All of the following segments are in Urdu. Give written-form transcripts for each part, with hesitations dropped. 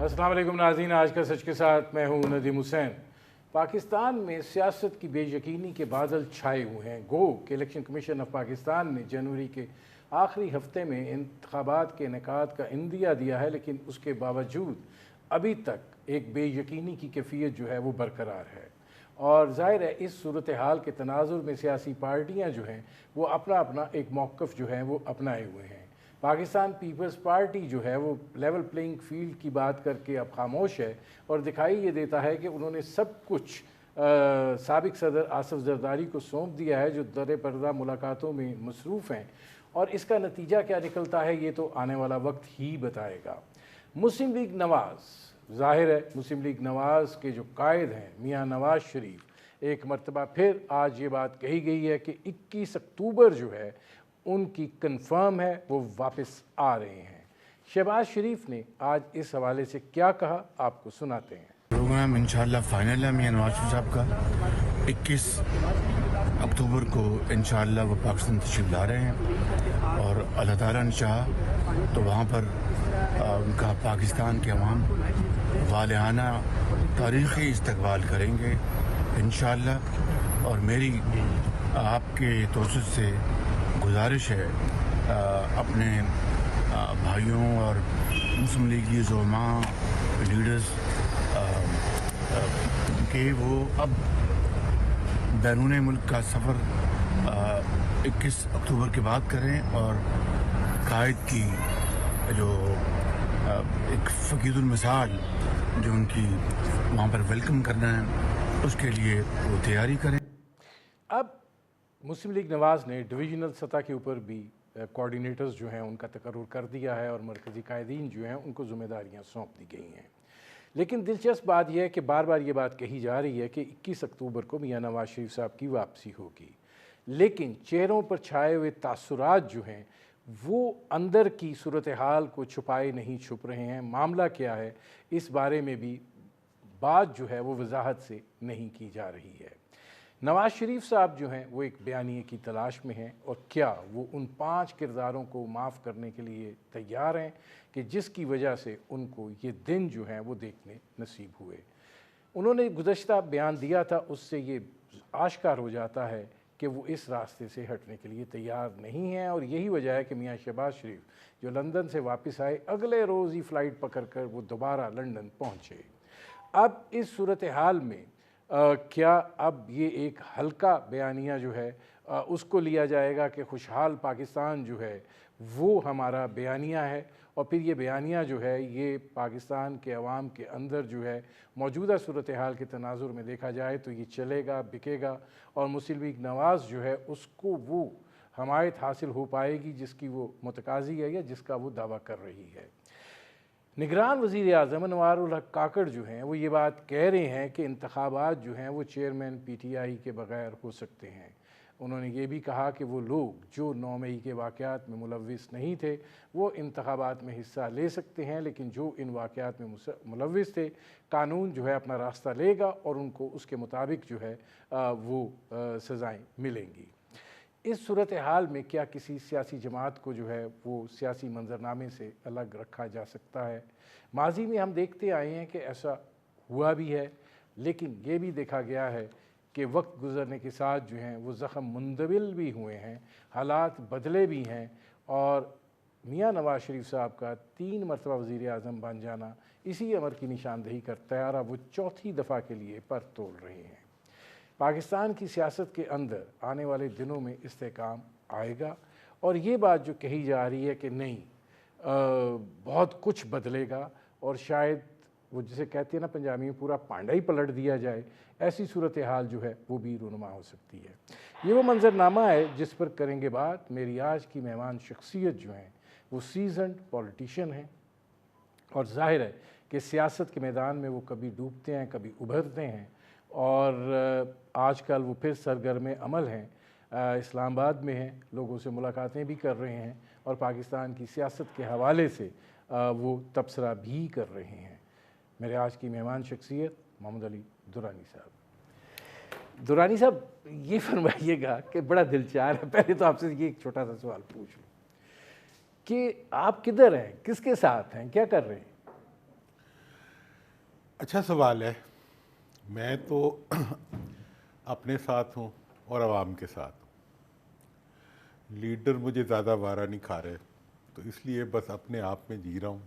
السلام علیکم ناظرین، آج کا سچ کے ساتھ میں ہوں ندیم حسین۔ پاکستان میں سیاست کی بے یقینی کے بادل چھائے ہوئے ہیں۔ گو کہ الیکشن کمیشن آف پاکستان نے جنوری کے آخری ہفتے میں انتخابات کے انعقاد کا عندیہ دیا ہے، لیکن اس کے باوجود ابھی تک ایک بے یقینی کی کیفیت جو ہے وہ برقرار ہے، اور ظاہر ہے اس صورتحال کے تناظر میں سیاسی پارٹیاں جو ہیں وہ اپنا اپنا ایک موقف جو ہے وہ اپنائے ہوئے ہیں۔ پاکستان پیپلز پارٹی جو ہے وہ لیول پلینگ فیلڈ کی بات کر کے اب خاموش ہے، اور دکھائی یہ دیتا ہے کہ انہوں نے سب کچھ سابق صدر آصف زرداری کو سونپ دیا ہے، جو در پردہ ملاقاتوں میں مصروف ہیں، اور اس کا نتیجہ کیا نکلتا ہے یہ تو آنے والا وقت ہی بتائے گا۔ مسلم لیگ نواز، ظاہر ہے مسلم لیگ نواز کے جو قائد ہیں میاں نواز شریف، ایک مرتبہ پھر آج یہ بات کہی گئی ہے کہ 21 اکتوبر جو ہے ان کی کنفرم ہے، وہ واپس آ رہے ہیں۔ شہباز شریف نے آج اس حوالے سے کیا کہا، آپ کو سناتے ہیں۔ پروگرام انشاءاللہ فائنل ہے میاں نواز شریف صاحب کا 21 اکتوبر کو انشاءاللہ وہ پاکستان تشریف لا رہے ہیں، اور اللہ تعالیٰ نے چاہا تو وہاں پر ان کا پاکستان کے عوام والہانہ تاریخی استقبال کریں گے انشاءاللہ۔ اور میری آپ کے توسط سے گزارش ہے اپنے بھائیوں اور مسلم لیگ زعماء لیڈرز کہ وہ اب بیرون ملک کا سفر 21 اکتوبر کے بعد کریں، اور قائد کی جو ایک فقید المثال جو ان کی وہاں پر ویلکم کرنا ہے اس کے لیے وہ تیاری کریں۔ اب مسلم لیگ نواز نے ڈویژنل سطح کے اوپر بھی کوارڈینیٹرز جو ہیں ان کا تقرر کر دیا ہے، اور مرکزی قائدین جو ہیں ان کو ذمہ داریاں سونپ دی گئی ہیں۔ لیکن دلچسپ بات یہ ہے کہ بار بار یہ بات کہی جا رہی ہے کہ 21 اکتوبر کو میاں نواز شریف صاحب کی واپسی ہوگی، لیکن چہروں پر چھائے ہوئے تاثرات جو ہیں وہ اندر کی صورتحال کو چھپائے نہیں چھپ رہے ہیں۔ معاملہ کیا ہے اس بارے میں بھی بات جو ہے وہ وضاحت سے نہیں کی جا رہی ہے۔ نواز شریف صاحب جو ہیں وہ ایک بیانیے کی تلاش میں ہیں، اور کیا وہ ان 5 کرداروں کو معاف کرنے کے لیے تیار ہیں کہ جس کی وجہ سے ان کو یہ دن جو ہیں وہ دیکھنے نصیب ہوئے۔ انہوں نے گزشتہ بیان دیا تھا، اس سے یہ آشکار ہو جاتا ہے کہ وہ اس راستے سے ہٹنے کے لیے تیار نہیں ہیں، اور یہی وجہ ہے کہ میاں شہباز شریف جو لندن سے واپس آئے، اگلے روز ہی فلائٹ پکڑ کر وہ دوبارہ لندن پہنچے۔ اب اس صورتحال میں کیا اب یہ ایک ہلکا بیانیہ جو ہے اس کو لیا جائے گا کہ خوشحال پاکستان جو ہے وہ ہمارا بیانیہ ہے، اور پھر یہ بیانیہ جو ہے یہ پاکستان کے عوام کے اندر جو ہے موجودہ صورتحال کے تناظر میں دیکھا جائے تو یہ چلے گا، بکے گا، اور مسلم لیگ نواز جو ہے اس کو وہ حمایت حاصل ہو پائے گی جس کی وہ متقاضی ہے یا جس کا وہ دعویٰ کر رہی ہے۔ نگران وزیر اعظم انوار الحق کاکڑ جو ہیں وہ یہ بات کہہ رہے ہیں کہ انتخابات جو ہیں وہ چیئرمین پی ٹی آئی کے بغیر ہو سکتے ہیں۔ انہوں نے یہ بھی کہا کہ وہ لوگ جو 9 مئی کے واقعات میں ملوث نہیں تھے وہ انتخابات میں حصہ لے سکتے ہیں، لیکن جو ان واقعات میں ملوث تھے قانون جو ہے اپنا راستہ لے گا، اور ان کو اس کے مطابق جو ہے وہ سزائیں ملیں گی۔ اس صورتحال میں کیا کسی سیاسی جماعت کو جو ہے وہ سیاسی منظرنامے سے الگ رکھا جا سکتا ہے؟ ماضی میں ہم دیکھتے آئے ہیں کہ ایسا ہوا بھی ہے، لیکن یہ بھی دیکھا گیا ہے کہ وقت گزرنے کے ساتھ جو ہیں وہ زخم مندمل بھی ہوئے ہیں، حالات بدلے بھی ہیں، اور میاں نواز شریف صاحب کا 3 مرتبہ وزیر اعظم بن جانا اسی امر کی نشاندہی کرتا ہے، اور اب وہ 4تھی دفعہ کے لیے پر تول رہے ہیں۔ پاکستان کی سیاست کے اندر آنے والے دنوں میں استحکام آئے گا، اور یہ بات جو کہی جا رہی ہے کہ نہیں بہت کچھ بدلے گا، اور شاید وہ جسے کہتے ہیں نا پنجابی میں پورا پانڈا ہی پلٹ دیا جائے، ایسی صورتحال جو ہے وہ بھی رونما ہو سکتی ہے۔ یہ وہ منظرنامہ ہے جس پر کریں گے بات میری آج کی مہمان شخصیت جو ہیں وہ سیزنڈ پولیٹیشین ہیں، اور ظاہر ہے کہ سیاست کے میدان میں وہ کبھی ڈوبتے ہیں کبھی ابھرتے ہیں، اور آج کل وہ پھر سرگرم عمل ہیں، اسلام آباد میں ہیں، لوگوں سے ملاقاتیں بھی کر رہے ہیں، اور پاکستان کی سیاست کے حوالے سے وہ تبصرہ بھی کر رہے ہیں۔ میرے آج کی مہمان شخصیت محمد علی درانی صاحب۔ درانی صاحب یہ فرمائیے گا کہ بڑا دلچار ہے، پہلے تو آپ سے یہ ایک چھوٹا سا سوال پوچھ لوں کہ آپ کدھر ہیں، کس کے ساتھ ہیں، کیا کر رہے ہیں؟ اچھا سوال ہے. میں تو اپنے ساتھ ہوں اور عوام کے ساتھ ہوں. لیڈر مجھے زیادہ وارہ نہیں کھا رہے، تو اس لیے بس اپنے آپ میں جی رہا ہوں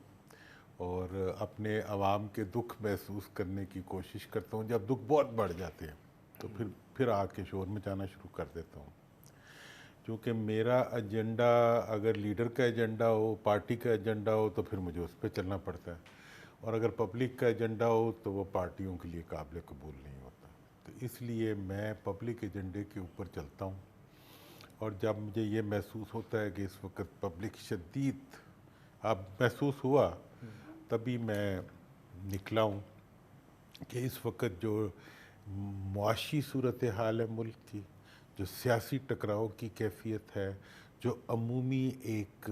اور اپنے عوام کے دکھ محسوس کرنے کی کوشش کرتا ہوں. جب دکھ بہت بڑھ جاتے ہیں تو پھر آ کے شور مچانا شروع کر دیتا ہوں. کیونکہ میرا ایجنڈا اگر لیڈر کا ایجنڈا ہو، پارٹی کا ایجنڈا ہو، تو پھر مجھے اس پہ چلنا پڑتا ہے، اور اگر پبلک کا ایجنڈا ہو تو وہ پارٹیوں کے لیے قابل قبول نہیں ہوتا. تو اس لیے میں پبلک ایجنڈے کے اوپر چلتا ہوں. اور جب مجھے یہ محسوس ہوتا ہے کہ اس وقت پبلک شدید اب محسوس ہوا، تبھی میں نکلا ہوں کہ اس وقت جو معاشی صورتحال ہے ملک کی، جو سیاسی ٹکراؤ کی کیفیت ہے، جو عمومی ایک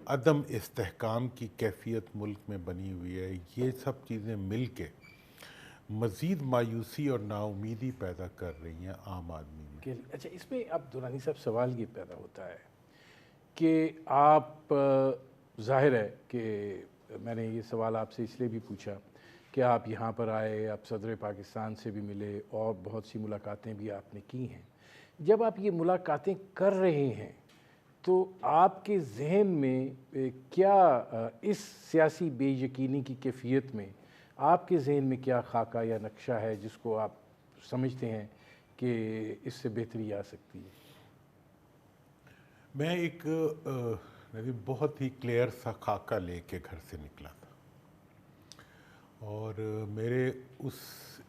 عدم استحکام کی کیفیت ملک میں بنی ہوئی ہے، یہ سب چیزیں مل کے مزید مایوسی اور نا امیدی پیدا کر رہی ہیں عام آدمی میں. اچھا، اس میں اب درانی صاحب سوال یہ پیدا ہوتا ہے کہ آپ ظاہر ہے کہ میں نے یہ سوال آپ سے اس لیے بھی پوچھا کہ آپ یہاں پر آئے، آپ صدر پاکستان سے بھی ملے اور بہت سی ملاقاتیں بھی آپ نے کی ہیں. جب آپ یہ ملاقاتیں کر رہے ہیں تو آپ کے ذہن میں کیا اس سیاسی بے یقینی کی کیفیت میں آپ کے ذہن میں کیا خاکہ یا نقشہ ہے جس کو آپ سمجھتے ہیں کہ اس سے بہتری آ سکتی ہے؟ میں ایک بہت ہی کلیئر سا خاکہ لے کے گھر سے نکلا تھا، اور میرے اس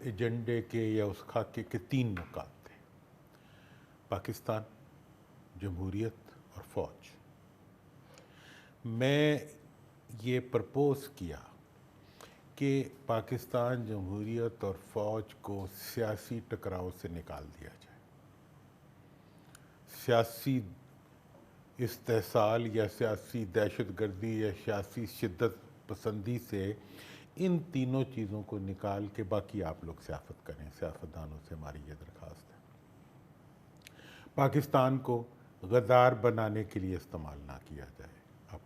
ایجنڈے کے یا اس خاکے کے 3 نکات تھے: پاکستان، جمہوریت اور فوج. میں یہ پرپوز کیا کہ پاکستان، جمہوریت اور فوج کو سیاسی ٹکراؤ سے نکال دیا جائے. سیاسی استحصال یا سیاسی دہشت گردی یا سیاسی شدت پسندی سے ان تینوں چیزوں کو نکال کے باقی آپ لوگ سیاست کریں. سیاستدانوں سے ہماری یہ درخواست ہے. پاکستان کو غدار بنانے کے لیے استعمال نہ کیا جائے. اب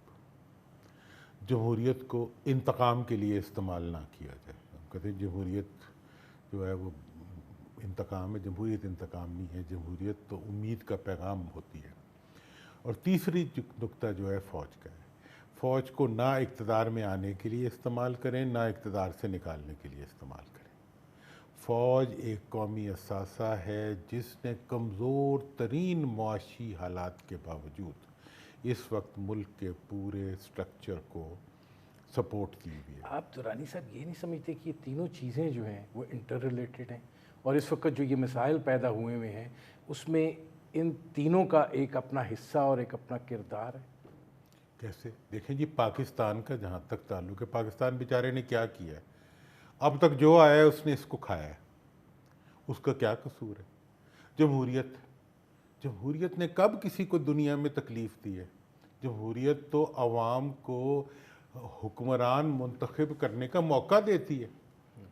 جمہوریت کو انتقام کے لیے استعمال نہ کیا جائے. ہم کہتے ہیں جمہوریت جو ہے وہ انتقام ہے. جمہوریت انتقام نہیں ہے، جمہوریت تو امید کا پیغام ہوتی ہے. اور تیسری نقطہ جو ہے فوج کا ہے. فوج کو نہ اقتدار میں آنے کے لیے استعمال کریں، نہ اقتدار سے نکالنے کے لیے استعمال کریں. فوج ایک قومی اثاثہ ہے جس نے کمزور ترین معاشی حالات کے باوجود اس وقت ملک کے پورے سٹرکچر کو سپورٹ کی ہوئی ہے. آپ درانی صاحب یہ نہیں سمجھتے کہ یہ تینوں چیزیں جو ہیں وہ انٹر ریلیٹڈ ہیں، اور اس وقت جو یہ مسائل پیدا ہوئے ہوئے ہیں اس میں ان تینوں کا ایک اپنا حصہ اور ایک اپنا کردار ہے؟ کیسے؟ دیکھیں جی، پاکستان کا جہاں تک تعلق ہے، پاکستان بیچارے نے کیا کیا ہے؟ اب تک جو آیا ہے اس نے اس کو کھایا ہے. اس کا کیا قصور ہے؟ جمہوریت نے کب کسی کو دنیا میں تکلیف دی ہے؟ جمہوریت تو عوام کو حکمران منتخب کرنے کا موقع دیتی ہے.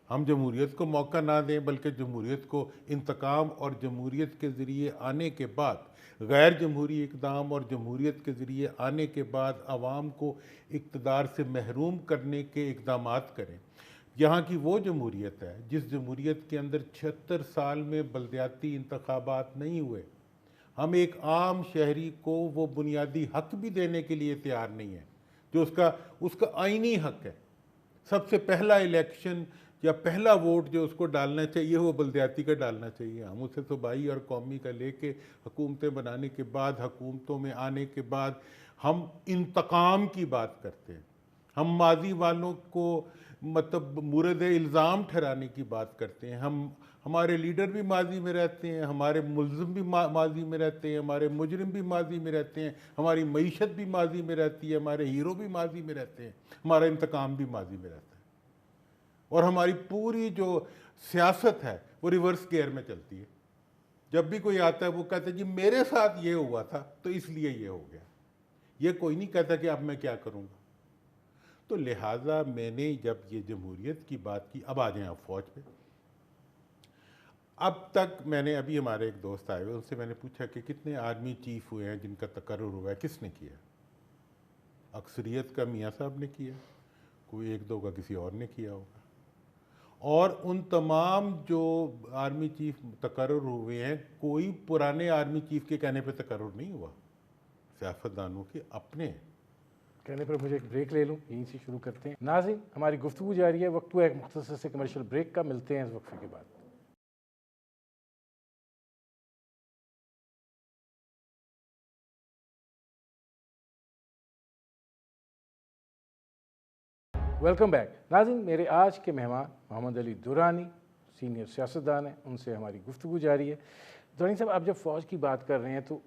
ہم جمہوریت کو موقع نہ دیں بلکہ جمہوریت کو انتقام اور جمہوریت کے ذریعے آنے کے بعد غیر جمہوری اقدام اور جمہوریت کے ذریعے آنے کے بعد عوام کو اقتدار سے محروم کرنے کے اقدامات کریں. یہاں کی وہ جمہوریت ہے جس جمہوریت کے اندر 76 سال میں بلدیاتی انتخابات نہیں ہوئے. ہم ایک عام شہری کو وہ بنیادی حق بھی دینے کے لیے تیار نہیں ہے جو اس کا آئینی حق ہے. سب سے پہلا الیکشن یا پہلا ووٹ جو اس کو ڈالنا چاہیے وہ بلدیاتی کا ڈالنا چاہیے. ہم اسے صوبائی اور قومی کا لے کے حکومتیں بنانے کے بعد، حکومتوں میں آنے کے بعد ہم انتقام کی بات کرتے ہیں. ہم ماضی والوں کو مطلب مورد الزام ٹھہرانے کی بات کرتے ہیں. ہمارے لیڈر بھی ماضی میں رہتے ہیں، ہمارے ملزم بھی ماضی میں رہتے ہیں، ہمارے مجرم بھی ماضی میں رہتے ہیں، ہماری معیشت بھی ماضی میں رہتی ہے، ہمارے ہیرو بھی ماضی میں رہتے ہیں، ہمارا انتقام بھی ماضی میں رہتا ہے. اور ہماری پوری جو سیاست ہے وہ ریورس گیئر میں چلتی ہے. جب بھی کوئی آتا ہے وہ کہتا ہے جی میرے ساتھ یہ ہوا تھا تو اس لیے یہ ہو گیا. یہ کوئی نہیں کہتا کہ اب میں کیا کروں گا. تو لہٰذا میں نے جب یہ جمہوریت کی بات کی، اب آ جائیں آپ فوج پہ. اب تک میں نے ابھی ہمارے ایک دوست آئے ہوئے، ان سے میں نے پوچھا کہ کتنے آرمی چیف ہوئے ہیں جن کا تقرر ہوا ہے، کس نے کیا؟ اکثریت کا میاں صاحب نے کیا، کوئی ایک دو کا کسی اور نے کیا ہوگا. اور ان تمام جو آرمی چیف تقرر ہوئے ہیں کوئی پرانے آرمی چیف کے کہنے پہ تقرر نہیں ہوا، سیاستدانوں کے اپنے کہنے پر مجھے ایک بریک لے لوں، یہیں سے شروع کرتے ہیں۔ ناظرین ہماری گفتگو جاری ہے، وقت ہوا ایک مختصر سے کمرشل بریک کا، ملتے ہیں اس وقفے کے بعد۔ ویلکم بیک ناظرین، میرے آج کے مہمان محمد علی درانی سینئر سیاستدان ہیں، ان سے ہماری گفتگو جاری ہے۔ درانی صاحب، آپ جب فوج کی بات کر رہے ہیں تو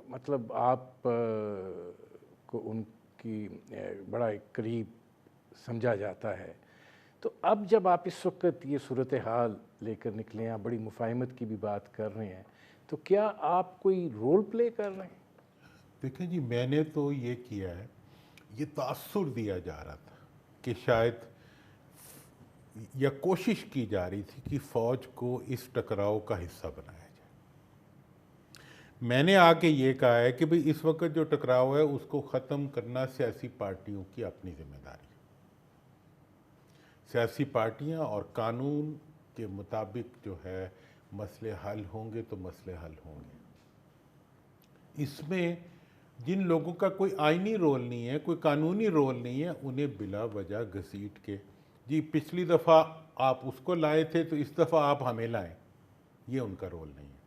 مطلب آپ کو ان کی بڑا ایک قریب سمجھا جاتا ہے، تو اب جب آپ اس وقت یہ صورتحال لے کر نکلے ہیں، آپ بڑی مفاہمت کی بھی بات کر رہے ہیں، تو کیا آپ کوئی رول پلے کر رہے ہیں؟ دیکھیں جی، میں نے تو یہ کیا ہے، یہ تاثر دیا جا رہا تھا کہ شاید یا کوشش کی جا رہی تھی کہ فوج کو اس ٹکراؤ کا حصہ بنایا جائے۔ میں نے آ کے یہ کہا ہے کہ بھئی اس وقت جو ٹکراؤ ہے اس کو ختم کرنا سیاسی پارٹیوں کی اپنی ذمہ داری ہے۔ سیاسی پارٹیاں اور قانون کے مطابق جو ہے مسئلے حل ہوں گے تو مسئلے حل ہوں گے۔ اس میں جن لوگوں کا کوئی آئینی رول نہیں ہے، کوئی قانونی رول نہیں ہے، انہیں بلا وجہ گھسیٹ کے جی پچھلی دفعہ آپ اس کو لائے تھے تو اس دفعہ آپ ہمیں لائیں، یہ ان کا رول نہیں ہے۔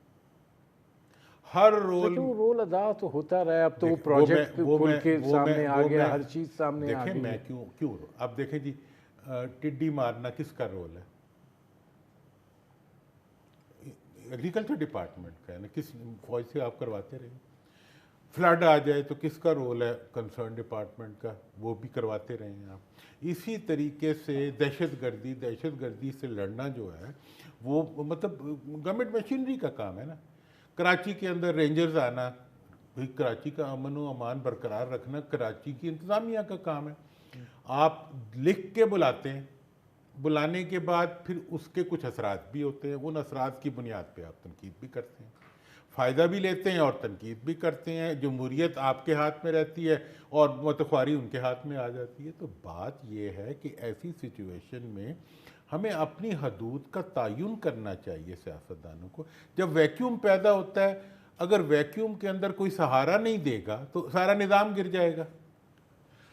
ہر رول لیکن وہ رول ادا تو ہوتا رہا ہے، اب تو وہ پروجیکٹ کھل کے سامنے آ گیا، ہر چیز سامنے آ گئی۔ دیکھیں میں کیوں اب دیکھیں جی، ٹڈی مارنا کس کا رول ہے؟ ایگریکلچر ڈپارٹمنٹ کا ہے نا، کس فوج سے آپ کرواتے رہے۔ فلڈ آ جائے تو کس کا رول ہے؟ کنسرن ڈپارٹمنٹ کا، وہ بھی کرواتے رہے ہیں آپ۔ اسی طریقے سے دہشت گردی سے لڑنا جو ہے وہ مطلب گورنمنٹ مشینری کا کام ہے نا۔ کراچی کے اندر رینجرز آنا، کراچی کا امن و امان برقرار رکھنا کراچی کی انتظامیہ کا کام ہے۔ آپ لکھ کے بلاتے ہیں، بلانے کے بعد پھر اس کے کچھ اثرات بھی ہوتے ہیں، ان اثرات کی بنیاد پہ آپ تنقید بھی کرتے ہیں، فائدہ بھی لیتے ہیں اور تنقید بھی کرتے ہیں۔ جمہوریت آپ کے ہاتھ میں رہتی ہے اور متخواری ان کے ہاتھ میں آ جاتی ہے۔ تو بات یہ ہے کہ ایسی سچویشن میں ہمیں اپنی حدود کا تعین کرنا چاہیے سیاستدانوں کو۔ جب ویکیوم پیدا ہوتا ہے، اگر ویکیوم کے اندر کوئی سہارا نہیں دے گا تو سارا نظام گر جائے گا۔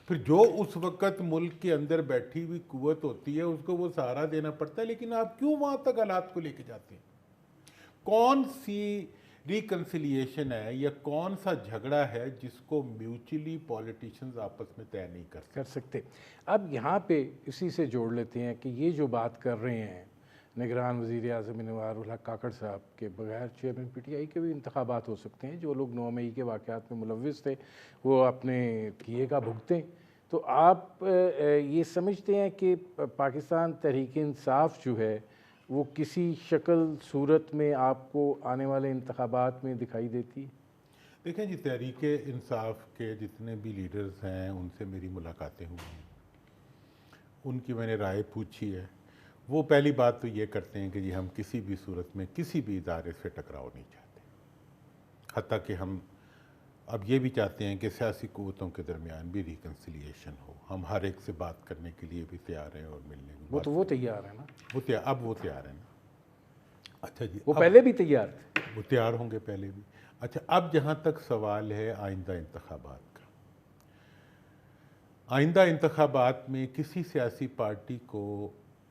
پھر جو اس وقت ملک کے اندر بیٹھی ہوئی قوت ہوتی ہے اس کو وہ سہارا دینا پڑتا ہے، لیکن آپ کیوں وہاں تک حالات کو لے کے جاتے ہیں؟ کون سی ریکنسیلیشن ہے یا کون سا جھگڑا ہے جس کو میوچلی پولیٹیشنز آپس میں طے نہیں کر سکتے؟ اب یہاں پہ اسی سے جوڑ لیتے ہیں کہ یہ جو بات کر رہے ہیں نگران وزیر اعظم انوار الحق کاکڑ صاحب کے بغیر چیئرمین پی ٹی آئی کے بھی انتخابات ہو سکتے ہیں۔ جو لوگ 9 مئی کے واقعات میں ملوث تھے وہ اپنے کیے کا بھگتیں۔ تو آپ یہ سمجھتے ہیں کہ پاکستان تحریک انصاف جو ہے وہ کسی شکل صورت میں آپ کو آنے والے انتخابات میں دکھائی دیتی ہے؟ دیکھیں جی، تحریک انصاف کے جتنے بھی لیڈرز ہیں ان سے میری ملاقاتیں ہوئی ہیں، ان کی میں نے رائے پوچھی ہے۔ وہ پہلی بات تو یہ کرتے ہیں کہ جی ہم کسی بھی صورت میں کسی بھی ادارے سے ٹکراؤ نہیں چاہتے، حتیٰ کہ ہم اب یہ بھی چاہتے ہیں کہ سیاسی قوتوں کے درمیان بھی ریکنسیلیشن ہو۔ ہم ہر ایک سے بات کرنے کے لیے بھی تیار ہیں اور ملنے کی وہ تو وہ تیار ہے نا، اب وہ تیار ہیں نا۔ اچھا جی، وہ پہلے بھی تیار تھے، وہ تیار ہوں گے پہلے بھی۔ اچھا، اب جہاں تک سوال ہے آئندہ انتخابات کا، آئندہ انتخابات میں کسی سیاسی پارٹی کو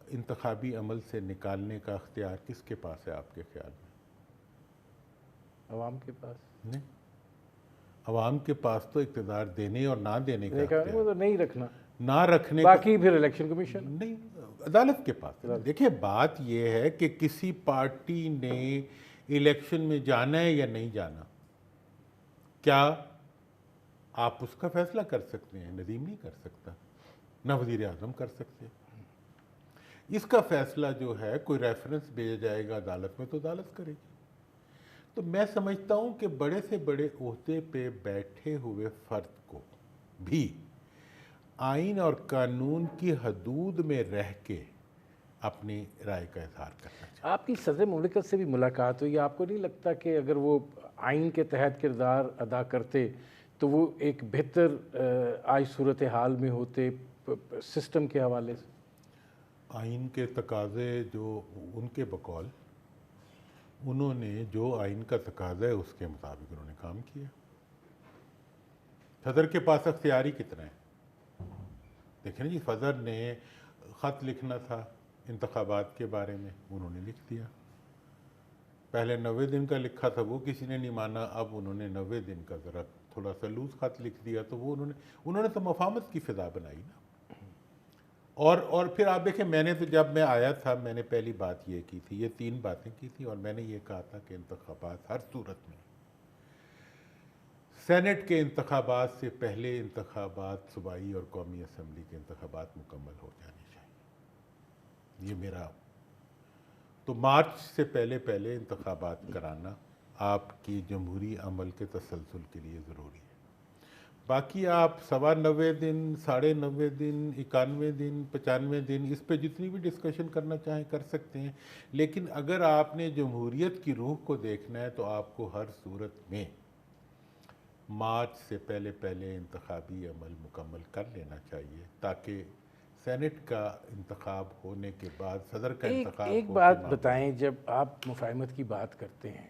انتخابی عمل سے نکالنے کا اختیار کس کے پاس ہے آپ کے خیال میں؟ عوام کے پاس نہیں، عوام کے پاس تو اقتدار دینے اور نہ دینے کا وہ تو نہیں رکھنا، نہ رکھنے کا باقی پھر الیکشن کمیشن نہیں، عدالت کے پاس۔ دیکھیں بات یہ ہے کہ کسی پارٹی نے الیکشن میں جانا ہے یا نہیں جانا، کیا آپ اس کا فیصلہ کر سکتے ہیں؟ ندیم نہیں کر سکتا، نہ وزیر اعظم کر سکتے۔ اس کا فیصلہ جو ہے کوئی ریفرنس بھیجا جائے گا عدالت میں تو عدالت کرے گی۔ تو میں سمجھتا ہوں کہ بڑے سے بڑے عہدے پہ بیٹھے ہوئے فرد کو بھی آئین اور قانون کی حدود میں رہ کے اپنی رائے کا اظہار کرنا چاہیے۔ آپ کی صدر مملکت سے بھی ملاقات ہوئی، آپ کو نہیں لگتا کہ اگر وہ آئین کے تحت کردار ادا کرتے تو وہ ایک بہتر آج صورتحال میں ہوتے سسٹم کے حوالے سے؟ آئین کے تقاضے جو ان کے بقول، انہوں نے جو آئین کا تقاضا ہے اس کے مطابق انہوں نے کام کیا. صدر کے پاس اختیاری کتنا ہے؟ دیکھیں جی، صدر نے خط لکھنا تھا انتخابات کے بارے میں، انہوں نے لکھ دیا. پہلے 90 دن کا لکھا تھا، وہ کسی نے نہیں مانا. اب انہوں نے 90 دن کا ذرا تھوڑا سا لوز خط لکھ دیا، تو وہ انہوں نے تو مفاہمت کی فضا بنائی نا. اور پھر آپ دیکھیں، میں نے تو جب میں آیا تھا میں نے پہلی بات یہ کی تھی، یہ 3 باتیں کی تھی، اور میں نے یہ کہا تھا کہ انتخابات ہر صورت میں، سینٹ کے انتخابات سے پہلے انتخابات صوبائی اور قومی اسمبلی کے انتخابات مکمل ہو جانے چاہیے. یہ میرا تو مارچ سے پہلے انتخابات کرانا آپ کی جمہوری عمل کے تسلسل کے لیے ضروری ہے. باقی آپ 90 دن، 90.5 دن، 91 دن، 95 دن، اس پہ جتنی بھی ڈسکشن کرنا چاہیں کر سکتے ہیں. لیکن اگر آپ نے جمہوریت کی روح کو دیکھنا ہے تو آپ کو ہر صورت میں مارچ سے پہلے انتخابی عمل مکمل کر لینا چاہیے، تاکہ سینٹ کا انتخاب ہونے کے بعد صدر کا انتخاب ایک بات بتائیں، جب آپ مفاہمت کی بات کرتے ہیں،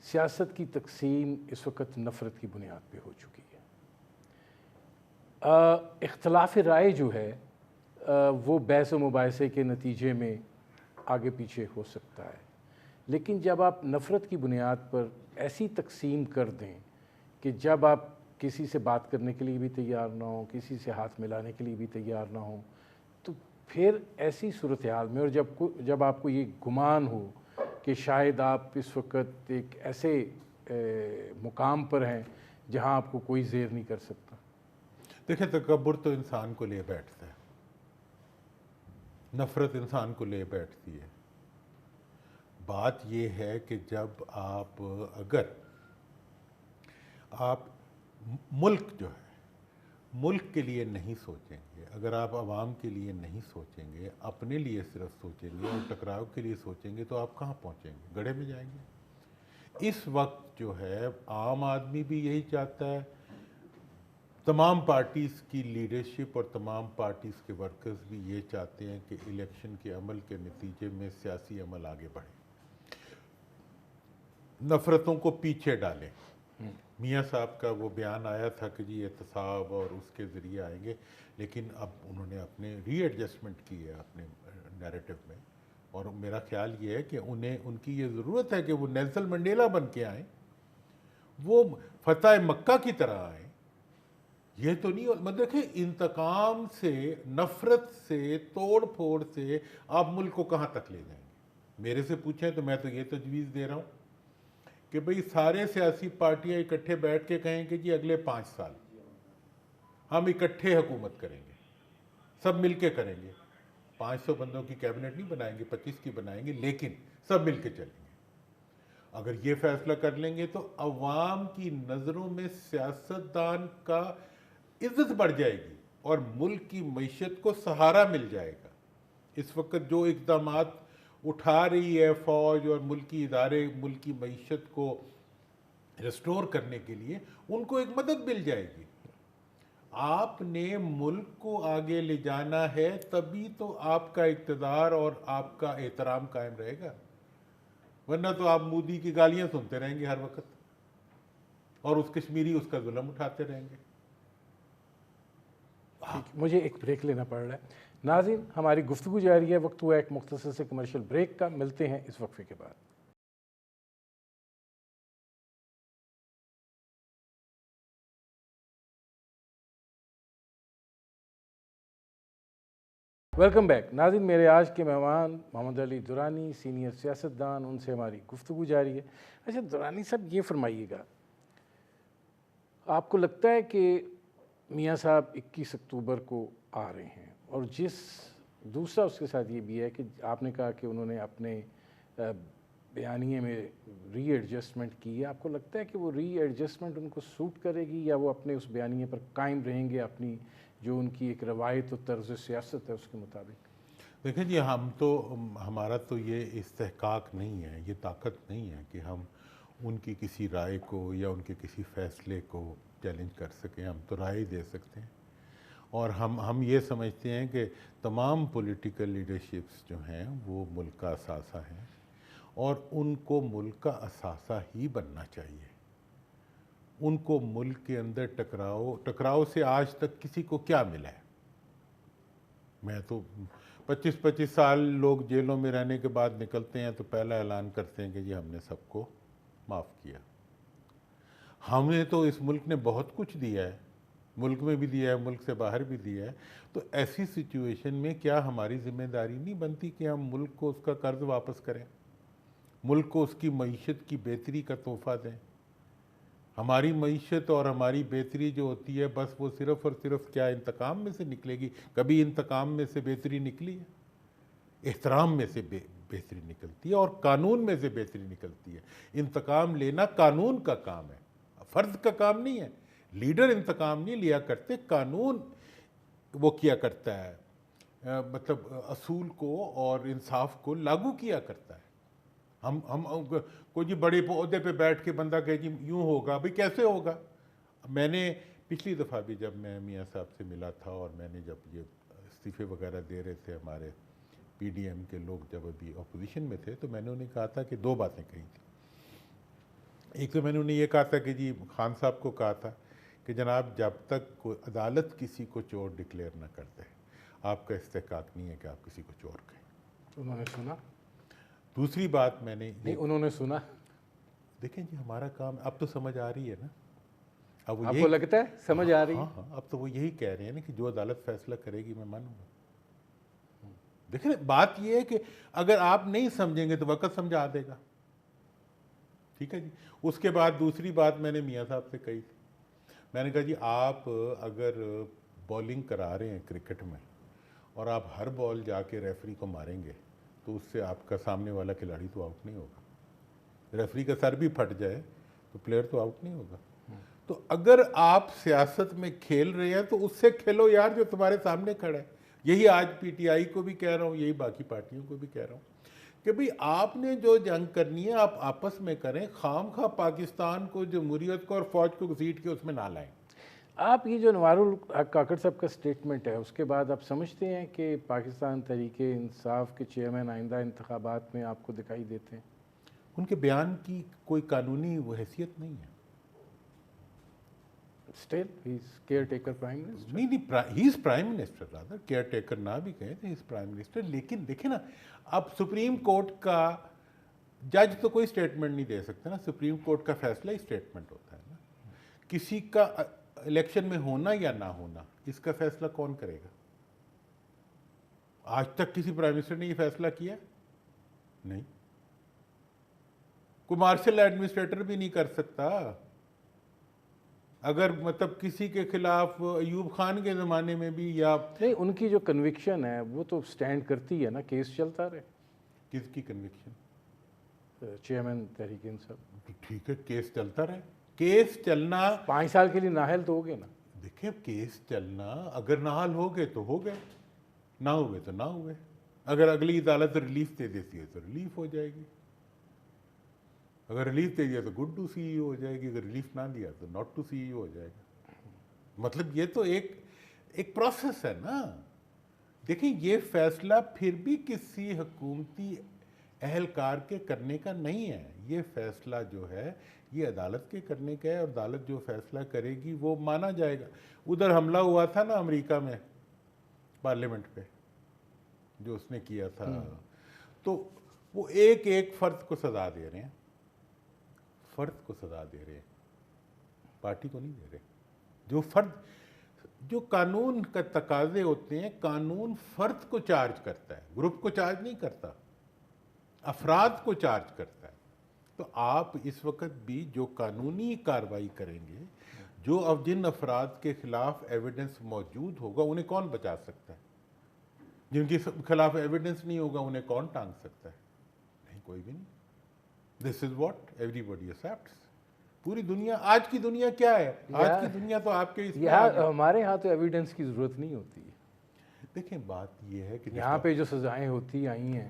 سیاست کی تقسیم اس وقت نفرت کی بنیاد پہ ہو چکی ہے. اختلاف رائے جو ہے وہ بحث و مباحثے کے نتیجے میں آگے پیچھے ہو سکتا ہے، لیکن جب آپ نفرت کی بنیاد پر ایسی تقسیم کر دیں کہ جب آپ کسی سے بات کرنے کے لیے بھی تیار نہ ہوں، کسی سے ہاتھ ملانے کے لیے بھی تیار نہ ہوں، تو پھر ایسی صورتحال میں، اور جب آپ کو یہ گمان ہو کہ شاید آپ اس وقت ایک ایسے مقام پر ہیں جہاں آپ کو کوئی زیر نہیں کر سکتا. دیکھیں، تکبر تو انسان کو لے بیٹھتا ہے، نفرت انسان کو لے بیٹھتی ہے. بات یہ ہے کہ جب اگر آپ ملک جو ہے، ملک کے لیے نہیں سوچیں گے، اگر آپ عوام کے لیے نہیں سوچیں گے، اپنے لیے صرف سوچیں گے اور ٹکراؤ کے لیے سوچیں گے، تو آپ کہاں پہنچیں گے؟ گڑھے میں جائیں گے. اس وقت جو ہے عام آدمی بھی یہی چاہتا ہے، تمام پارٹیز کی لیڈرشپ اور تمام پارٹیز کے ورکرز بھی یہ چاہتے ہیں کہ الیکشن کے عمل کے نتیجے میں سیاسی عمل آگے بڑھے، نفرتوں کو پیچھے ڈالیں. میاں صاحب کا وہ بیان آیا تھا کہ جی احتساب اور اس کے ذریعے آئیں گے، لیکن اب انہوں نے اپنے ری ایڈجسٹمنٹ کی ہے اپنے نیریٹو میں، اور میرا خیال یہ ہے کہ ان کی یہ ضرورت ہے کہ وہ نیلسن منڈیلا بن کے آئیں، وہ فتح مکہ کی طرح آئیں. یہ تو نہیں، مطلب دیکھیں، انتقام سے، نفرت سے، توڑ پھوڑ سے آپ ملک کو کہاں تک لے جائیں گے؟ میرے سے پوچھیں تو میں تو یہ تجویز دے رہا ہوں کہ بھئی سارے سیاسی پارٹیاں اکٹھے بیٹھ کے کہیں کہ جی اگلے 5 سال ہم اکٹھے حکومت کریں گے، سب مل کے کریں گے. 500 بندوں کی کیبنٹ نہیں بنائیں گے، 25 کی بنائیں گے، لیکن سب مل کے چلیں گے. اگر یہ فیصلہ کر لیں گے تو عوام کی نظروں میں سیاستدان کا عزت بڑھ جائے گی اور ملک کی معیشت کو سہارا مل جائے گا. اس وقت جو اقدامات اٹھا رہی ہے فوج اور ملکی ادارے ملکی معیشت کو ریسٹور کرنے کے لیے، ان کو ایک مدد مل جائے گی. آپ نے ملک کو آگے لے جانا ہے، تبھی تو آپ کا اقتدار اور آپ کا احترام قائم رہے گا، ورنہ تو آپ مودی کی گالیاں سنتے رہیں گے ہر وقت، اور اس کشمیری اس کا ظلم اٹھاتے رہیں گے. مجھے ایک بریک لینا پڑ رہا ہے. ناظرین، ہماری گفتگو جاری ہے، وقت ہوا ایک مختصر سے کمرشل بریک کا. ملتے ہیں اس وقفے کے بعد. Welcome back. ناظرین، میرے آج کے مہمان محمد علی درانی، سینئر سیاستدان، ان سے ہماری گفتگو جاری ہے. اچھا درانی صاحب، یہ فرمائیے گا، آپ کو لگتا ہے کہ میاں صاحب 21 اکتوبر کو آ رہے ہیں، اور دوسرا اس کے ساتھ یہ بھی ہے کہ آپ نے کہا کہ انہوں نے اپنے بیانیے میں ری ایڈجسٹمنٹ کی ہے، آپ کو لگتا ہے کہ وہ ری ایڈجسٹمنٹ ان کو سوٹ کرے گی، یا وہ اپنے اس بیانیے پر قائم رہیں گے، اپنی جو ان کی ایک روایت و طرز سیاست ہے اس کے مطابق؟ دیکھیں جی، ہمارا تو یہ استحقاق نہیں ہے، یہ طاقت نہیں ہے کہ ہم ان کی کسی رائے کو یا ان کے کسی فیصلے کو چیلنج کر سکیں. ہم تو رائے دے سکتے ہیں، اور ہم یہ سمجھتے ہیں کہ تمام پولیٹیکل لیڈرشپس جو ہیں وہ ملک کا اثاثہ ہیں اور ان کو ملک کا اثاثہ ہی بننا چاہیے. ان کو ملک کے اندر ٹکراؤ سے آج تک کسی کو کیا ملا ہے؟ میں تو 25 سال لوگ جیلوں میں رہنے کے بعد نکلتے ہیں تو پہلا اعلان کرتے ہیں کہ جی ہم نے سب کو معاف کیا. ہم نے تو اس ملک نے بہت کچھ دیا ہے, ملک میں بھی دیا ہے, ملک سے باہر بھی دیا ہے. تو ایسی سچویشن میں کیا ہماری ذمہ داری نہیں بنتی کہ ہم ملک کو اس کا قرض واپس کریں, ملک کو اس کی معیشت کی بہتری کا تحفہ دیں؟ ہماری معیشت اور ہماری بہتری جو ہوتی ہے بس وہ صرف اور صرف کیا انتقام میں سے نکلے گی؟ کبھی انتقام میں سے بہتری نکلی ہے؟ احترام میں سے بہتری نکلتی ہے اور قانون میں سے بہتری نکلتی ہے. انتقام لینا قانون کا کام ہے, فرد کا کام نہیں ہے. لیڈر انتقام نہیں لیا کرتے, قانون وہ کیا کرتا ہے, مطلب اصول کو اور انصاف کو لاگو کیا کرتا ہے. ہم کوئی جی بڑے عہدے پہ بیٹھ کے بندہ کہے جی یوں ہوگا, بھئی کیسے ہوگا؟ میں نے پچھلی دفعہ بھی جب میں میاں صاحب سے ملا تھا اور میں نے جب یہ استعفے وغیرہ دے رہے تھے ہمارے پی ڈی ایم کے لوگ جب ابھی اپوزیشن میں تھے, تو میں نے انہیں کہا تھا کہ 2 باتیں کہی تھیں. ایک تو میں نے انہیں یہ کہا تھا کہ جی خان صاحب کو کہا تھا کہ جناب جب تک کوئی عدالت کسی کو چور ڈکلیئر نہ کر دے آپ کا استحقاق نہیں ہے کہ آپ کسی کو چور کہیں. انہوں نے سنا؟ دوسری بات میں نے نہیں, انہوں نے سنا. دیکھیں جی ہمارا کام اب تو سمجھ آ رہی ہے نا, اب آپ کو لگتا ہے سمجھ آ رہی ہے؟ ہاں, اب تو وہ یہی کہہ رہے ہیں نا کہ جو عدالت فیصلہ کرے گی میں مانوں گا. دیکھیں بات یہ ہے کہ اگر آپ نہیں سمجھیں گے تو وقت سمجھا دے گا. ٹھیک ہے جی. اس کے بعد دوسری بات میں نے میاں صاحب سے کہی تھی, میں نے کہا جی آپ اگر بولنگ کرا رہے ہیں کرکٹ میں اور آپ ہر بال جا کے ریفری کو ماریں گے تو اس سے آپ کا سامنے والا کھلاڑی تو آؤٹ نہیں ہوگا. ریفری کا سر بھی پھٹ جائے تو پلیئر تو آؤٹ نہیں ہوگا. تو اگر آپ سیاست میں کھیل رہے ہیں تو اس سے کھیلو یار جو تمہارے سامنے کھڑا ہے. یہی آج پی ٹی آئی کو بھی کہہ رہا ہوں, یہی باقی پارٹیوں کو بھی کہہ رہا ہوں کہ بھئی آپ نے جو جنگ کرنی ہے آپ آپس میں کریں, خام خواہ پاکستان کو, جمہوریت کو اور فوج کو گھسیٹ کے اس میں نہ لائیں. آپ یہ جو نوار الحق کاکڑ صاحب کا سٹیٹمنٹ ہے اس کے بعد آپ سمجھتے ہیں کہ پاکستان تحریک انصاف کے چیئرمین آئندہ انتخابات میں آپ کو دکھائی دیتے ہیں؟ ان کے بیان کی کوئی قانونی وہ حیثیت نہیں ہے. Still he is caretaker prime minister. نہیں, he is prime minister, rather caretaker نہ بھی کہیں تو ہی از پرائم منسٹر. لیکن دیکھیں نا, اب سپریم کورٹ کا جج تو کوئی سٹیٹمنٹ نہیں دے سکتا نا, سپریم کورٹ کا فیصلہ ہی سٹیٹمنٹ ہوتا ہے نا. کسی کا الیکشن میں ہونا یا نہ ہونا اس کا فیصلہ کون کرے گا؟ آج تک کسی پرائم منسٹر نے یہ فیصلہ کیا نہیں. کوئی مارشل ایڈمنسٹریٹر بھی نہیں کر سکتا. اگر مطلب کسی کے خلاف ایوب خان کے زمانے میں بھی یا نہیں, ان کی جو کنوکشن ہے وہ تو سٹینڈ کرتی ہے نا, کیس چلتا رہے. کس کی کنوکشن؟ چیئرمین تحریک انصاف. ٹھیک ہے, کیس چلتا رہے. کیس چلنا 5 سال کے لیے نااہل تو ہو گئے نا. دیکھیں کیس چلنا, اگر نااہل ہو گئے تو ہو گئے, نہ ہوئے تو نہ ہوئے. اگر اگلی عدالت ریلیف دے دیتی ہے تو ریلیف ہو جائے گی, اگر ریلیف دے دیا تو گڈ ٹو سی ای ہو جائے گی, اگر ریلیف نہ دیا تو ناٹ ٹو سی ای ہو جائے گا. مطلب یہ تو ایک پروسیس ہے نا. دیکھیں یہ فیصلہ پھر بھی کسی حکومتی اہلکار کے کرنے کا نہیں ہے. یہ فیصلہ جو ہے یہ عدالت کے کرنے کا ہے اور عدالت جو فیصلہ کرے گی وہ مانا جائے گا. ادھر حملہ ہوا تھا نا امریکہ میں پارلیمنٹ پہ جو اس نے کیا تھا, تو وہ ایک ایک فرد کو سزا دے رہے ہیں, فرد کو سزا دے رہے ہیں, پارٹی کو نہیں دے رہے. جو فرد, جو قانون کا تقاضے ہوتے ہیں, قانون فرد کو چارج کرتا ہے, گروپ کو چارج نہیں کرتا, افراد کو چارج کرتا ہے. تو آپ اس وقت بھی جو قانونی کارروائی کریں گے, جو اب جن افراد کے خلاف ایویڈنس موجود ہوگا انہیں کون بچا سکتا ہے؟ جن کے خلاف ایویڈنس نہیں ہوگا انہیں کون ٹانگ سکتا ہے؟ نہیں, کوئی بھی نہیں. This is what everybody accepts. پوری دنیا, آج کی دنیا کیا ہے؟ آج کی دنیا تو آپ کے ہمارے ہاں تو ایویڈنس کی ضرورت نہیں ہوتی ہے. دیکھیں بات یہ ہے کہ یہاں پہ جو سزائیں ہوتی آئی ہیں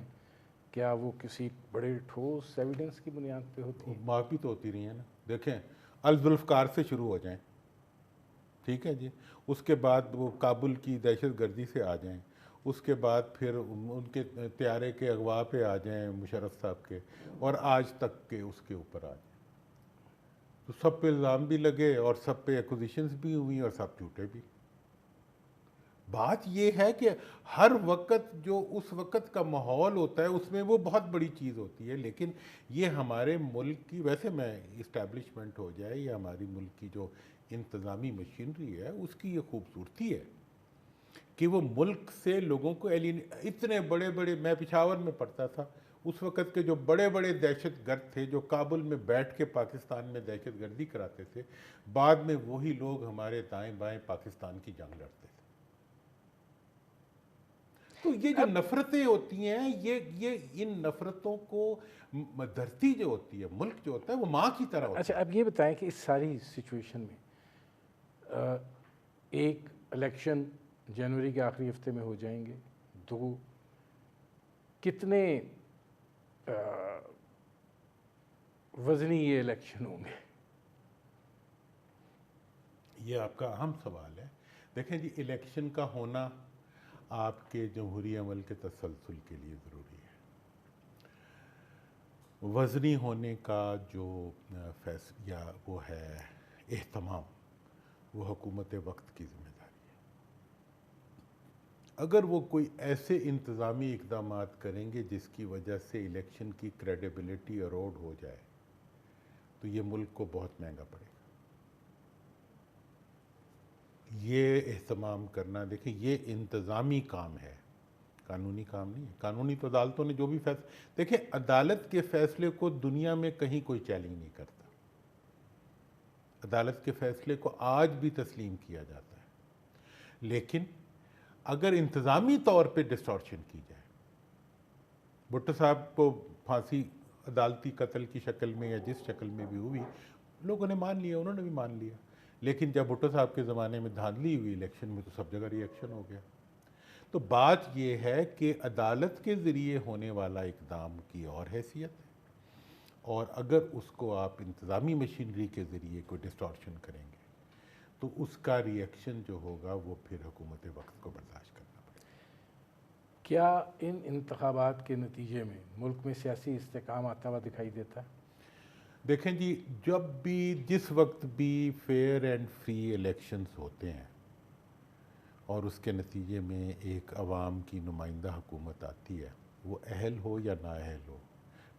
کیا وہ کسی بڑے ٹھوس ایویڈنس کی بنیاد پہ ہوتی ہیں؟ معافی تو ہوتی رہی ہیں نا. دیکھیں الذوالفقار سے شروع ہو جائیں, ٹھیک ہے جی. اس کے بعد وہ کابل کی دہشت گردی سے آ جائیں, اس کے بعد پھر ان کے طیارے کے اغوا پہ آ جائیں مشرف صاحب کے, اور آج تک کے اس کے اوپر آ جائیں, تو سب پہ الزام بھی لگے اور سب پہ ایکوزیشنز بھی ہوئی اور سب جھوٹے بھی. بات یہ ہے کہ ہر وقت جو اس وقت کا ماحول ہوتا ہے اس میں وہ بہت بڑی چیز ہوتی ہے, لیکن یہ ہمارے ملک کی, ویسے میں اسٹیبلشمنٹ ہو جائے یا ہماری ملک کی جو انتظامی مشینری ہے اس کی یہ خوبصورتی ہے کہ وہ ملک سے لوگوں کو اتنے بڑے بڑے, میں پشاور میں پڑھتا تھا, اس وقت کے جو بڑے بڑے دہشت گرد تھے جو کابل میں بیٹھ کے پاکستان میں دہشت گردی کراتے تھے, بعد میں وہی لوگ ہمارے دائیں بائیں پاکستان کی جنگ لڑتے تھے. تو یہ جو نفرتیں ہوتی ہیں, یہ ان نفرتوں کو دھرتی جو ہوتی ہے, ملک جو ہوتا ہے وہ ماں کی طرح ہوتا ہے. اچھا اب یہ بتائیں کہ اس ساری سچویشن میں ایک الیکشن جنوری کے آخری ہفتے میں ہو جائیں گے, تو کتنے وزنی یہ الیکشن ہوں گے؟ یہ آپ کا اہم سوال ہے. دیکھیں جی, الیکشن کا ہونا آپ کے جمہوری عمل کے تسلسل کے لیے ضروری ہے. وزنی ہونے کا جو فیصلہ یا وہ ہے اہتمام, وہ حکومت وقت کی ذمہ داری ہے. اگر وہ کوئی ایسے انتظامی اقدامات کریں گے جس کی وجہ سے الیکشن کی کریڈیبلٹی اروڈ ہو جائے, تو یہ ملک کو بہت مہنگا پڑے گا. یہ اہتمام کرنا, دیکھیں یہ انتظامی کام ہے, قانونی کام نہیں ہے. قانونی تو عدالتوں نے جو بھی فیصلہ, دیکھیں عدالت کے فیصلے کو دنیا میں کہیں کوئی چیلنج نہیں کرتا. عدالت کے فیصلے کو آج بھی تسلیم کیا جاتا ہے, لیکن اگر انتظامی طور پہ ڈسٹارشن کی جائے, بھٹو صاحب کو پھانسی عدالتی قتل کی شکل میں یا جس شکل میں بھی ہوئی, لوگوں نے مان لیا, انہوں نے بھی مان لیا. لیکن جب بھٹو صاحب کے زمانے میں دھاندلی ہوئی الیکشن میں, تو سب جگہ ری ایکشن ہو گیا. تو بات یہ ہے کہ عدالت کے ذریعے ہونے والا اقدام کی اور حیثیت ہے, اور اگر اس کو آپ انتظامی مشینری کے ذریعے کوئی ڈسٹارشن کریں گے تو اس کا ری ایکشن جو ہوگا وہ پھر حکومت وقت کو برداشت کرنا پڑے گا. کیا ان انتخابات کے نتیجے میں ملک میں سیاسی استحکام آتا ہوا دکھائی دیتا ہے؟ دیکھیں جی, جب بھی جس وقت بھی فیئر اینڈ فری الیکشنز ہوتے ہیں اور اس کے نتیجے میں ایک عوام کی نمائندہ حکومت آتی ہے, وہ اہل ہو یا نااہل ہو,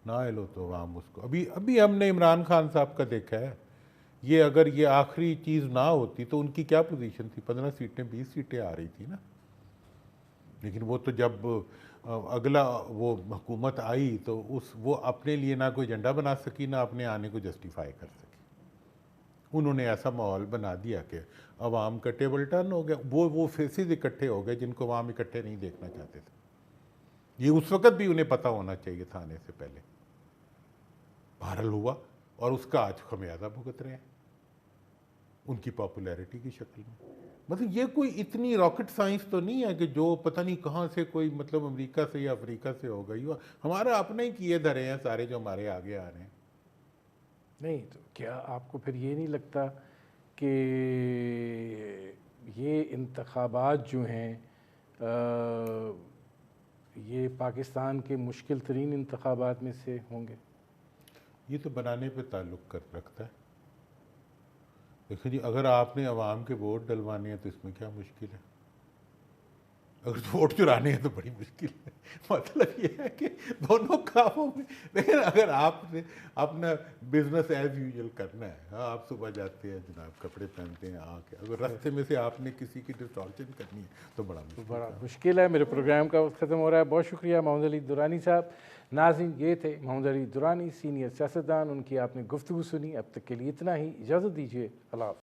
نااہل ہو تو عوام اس کو, ابھی ہم نے عمران خان صاحب کا دیکھا ہے, یہ اگر یہ آخری چیز نہ ہوتی تو ان کی کیا پوزیشن تھی, 15 سیٹیں 20 سیٹیں آ رہی تھی نا. لیکن وہ تو جب اگلا وہ حکومت آئی تو وہ اپنے لیے نہ کوئی ایجنڈا بنا سکی, نہ اپنے آنے کو جسٹیفائی کر سکی. انہوں نے ایسا ماحول بنا دیا کہ عوام کا ٹیبل ٹرن ہو گیا. وہ فیسز اکٹھے ہو گئے جن کو عوام اکٹھے نہیں دیکھنا چاہتے تھے. یہ اس وقت بھی انہیں پتہ ہونا چاہیے تھا آنے سے پہلے. بہرحال ہوا, اور اس کا آج خمیازہ بھگت رہے ہیں ان کی پاپولیرٹی کی شکل میں. مطلب یہ کوئی اتنی راکٹ سائنس تو نہیں ہے کہ جو پتہ نہیں کہاں سے کوئی مطلب امریکہ سے یا افریقہ سے ہو گئی ہو. ہمارا اپنے ہی کیے دھرے ہیں سارے جو ہمارے آگے آ رہے ہیں. نہیں تو کیا آپ کو پھر یہ نہیں لگتا کہ یہ انتخابات جو ہیں یہ پاکستان کے مشکل ترین انتخابات میں سے ہوں گے؟ یہ تو بنانے پہ تعلق رکھتا ہے. دیکھیں جی, اگر آپ نے عوام کے ووٹ ڈلوانے ہیں تو اس میں کیا مشکل ہے, اگر ووٹ چرانے ہیں تو بڑی مشکل ہے. مطلب یہ ہے کہ دونوں کاموں میں, لیکن اگر آپ نے اپنا بزنس ایز یوزول کرنا ہے, ہاں آپ صبح جاتے ہیں جناب, کپڑے پہنتے ہیں, آ کے اگر راستے میں سے آپ نے کسی کی ڈسٹارشن کرنی ہے تو بڑا مشکل ہے. میرے پروگرام کا وقت ختم ہو رہا ہے. بہت شکریہ محمد علی درانی صاحب. ناظرین, یہ تھے محمد علی درانی, سینئر سیاستدان, ان کی آپ نے گفتگو سنی. اب تک کے لیے اتنا ہی, اجازت دیجیے. اللہ حافظ.